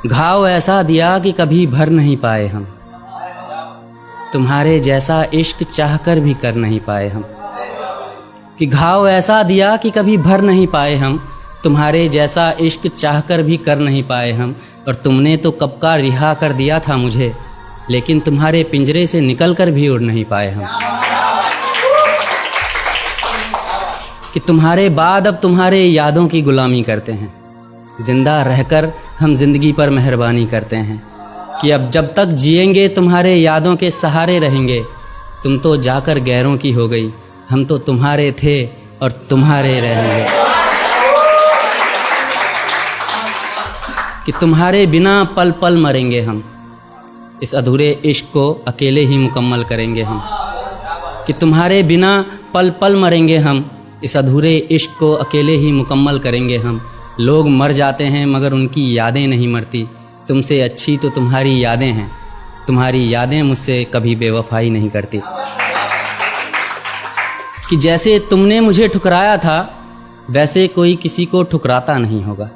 घाव ऐसा दिया कि कभी भर नहीं पाए हम, तुम्हारे जैसा इश्क चाहकर भी कर नहीं पाए हम। कि घाव ऐसा दिया कि कभी भर नहीं पाए हम, तुम्हारे जैसा इश्क चाहकर भी कर नहीं पाए हम। और तुमने तो कब का रिहा कर दिया था मुझे, लेकिन तुम्हारे पिंजरे से निकल कर भी उड़ नहीं पाए हम। कि तुम्हारे बाद अब तुम्हारे यादों की गुलामी करते हैं, जिंदा रहकर हम जिंदगी पर मेहरबानी करते हैं। कि अब जब तक जिएंगे तुम्हारे यादों के सहारे रहेंगे। तुम तो जाकर गैरों की हो गई, हम तो तुम्हारे थे और तुम्हारे रहेंगे। कि तुम्हारे बिना पल पल मरेंगे हम, इस अधूरे इश्क को अकेले ही मुकम्मल करेंगे हम। कि तुम्हारे बिना पल पल मरेंगे हम, इस अधूरे इश्क को अकेले ही मुकम्मल करेंगे हम। लोग मर जाते हैं मगर उनकी यादें नहीं मरती, तुमसे अच्छी तो तुम्हारी यादें हैं, तुम्हारी यादें मुझसे कभी बेवफाई नहीं करती। कि जैसे तुमने मुझे ठुकराया था, वैसे कोई किसी को ठुकराता नहीं होगा।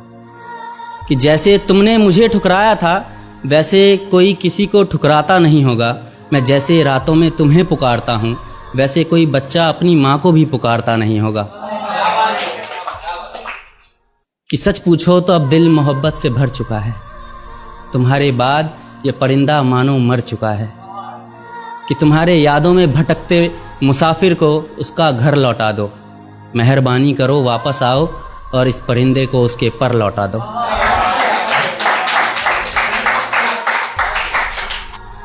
कि जैसे तुमने मुझे ठुकराया था, वैसे कोई किसी को ठुकराता नहीं होगा। मैं जैसे रातों में तुम्हें पुकारता हूँ, वैसे कोई बच्चा अपनी माँ को भी पुकारता नहीं होगा। कि सच पूछो तो अब दिल मोहब्बत से भर चुका है, तुम्हारे बाद ये परिंदा मानो मर चुका है। कि तुम्हारे यादों में भटकते मुसाफिर को उसका घर लौटा दो, मेहरबानी करो वापस आओ और इस परिंदे को उसके पर लौटा दो।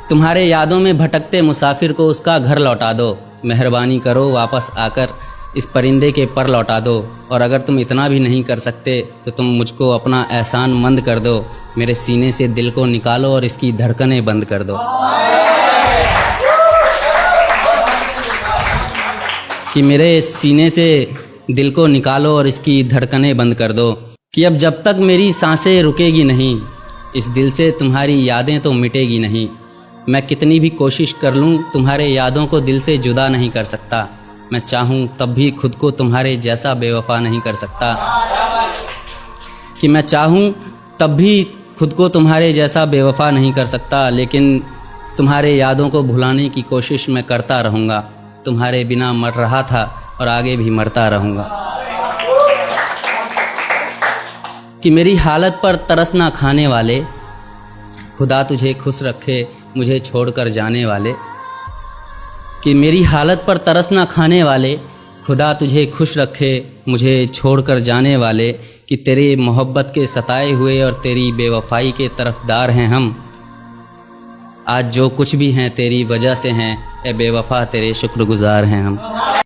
तुम्हारे यादों में भटकते मुसाफिर को उसका घर लौटा दो, मेहरबानी करो वापस आकर इस परिंदे के पर लौटा दो। और अगर तुम इतना भी नहीं कर सकते तो तुम मुझको अपना एहसान मंद कर दो, मेरे सीने से दिल को निकालो और इसकी धड़कनें बंद कर दो। कि मेरे सीने से दिल को निकालो और इसकी धड़कनें बंद कर दो। कि अब जब तक मेरी सांसें रुकेगी नहीं, इस दिल से तुम्हारी यादें तो मिटेगी नहीं। मैं कितनी भी कोशिश कर लूँ तुम्हारे यादों को दिल से जुदा नहीं कर सकता। मैं चाहूँ तब भी खुद को तुम्हारे जैसा बेवफा नहीं कर सकता। कि मैं चाहूँ तब भी खुद को तुम्हारे जैसा बेवफा नहीं कर सकता, लेकिन तुम्हारे यादों को भुलाने की कोशिश मैं करता रहूँगा। तुम्हारे बिना मर रहा था और आगे भी मरता रहूँगा। कि मेरी हालत पर तरस ना खाने वाले, खुदा तुझे खुश रखे मुझे छोड़कर जाने वाले। कि मेरी हालत पर तरस ना खाने वाले, खुदा तुझे खुश रखे मुझे छोड़कर जाने वाले। कि तेरी मोहब्बत के सताए हुए और तेरी बेवफाई के तरफदार हैं हम। आज जो कुछ भी हैं तेरी वजह से हैं, ए बेवफा तेरे शुक्रगुजार हैं हम।